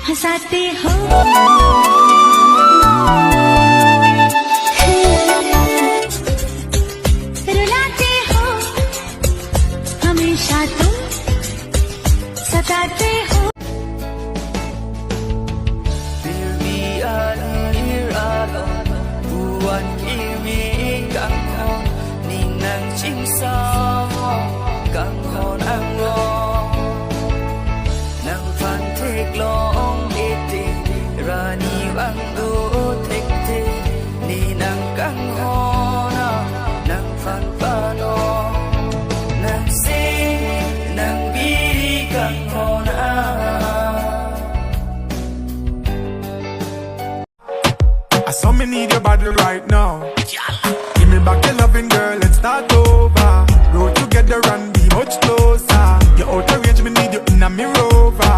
हंसाते हो रुलाते हो हमेशा तुम सताते हो buwan kiwi kang hon ninang chingsa kang hon ang lo nang fan thek long ete rani wang du thek te ninang kang hon nang fan pa no nang sing nang biri kang hon I saw me need your body right now. Give me back your loving, girl, let's start over. Road together and be much closer. You're out of range, me need you in a me rover.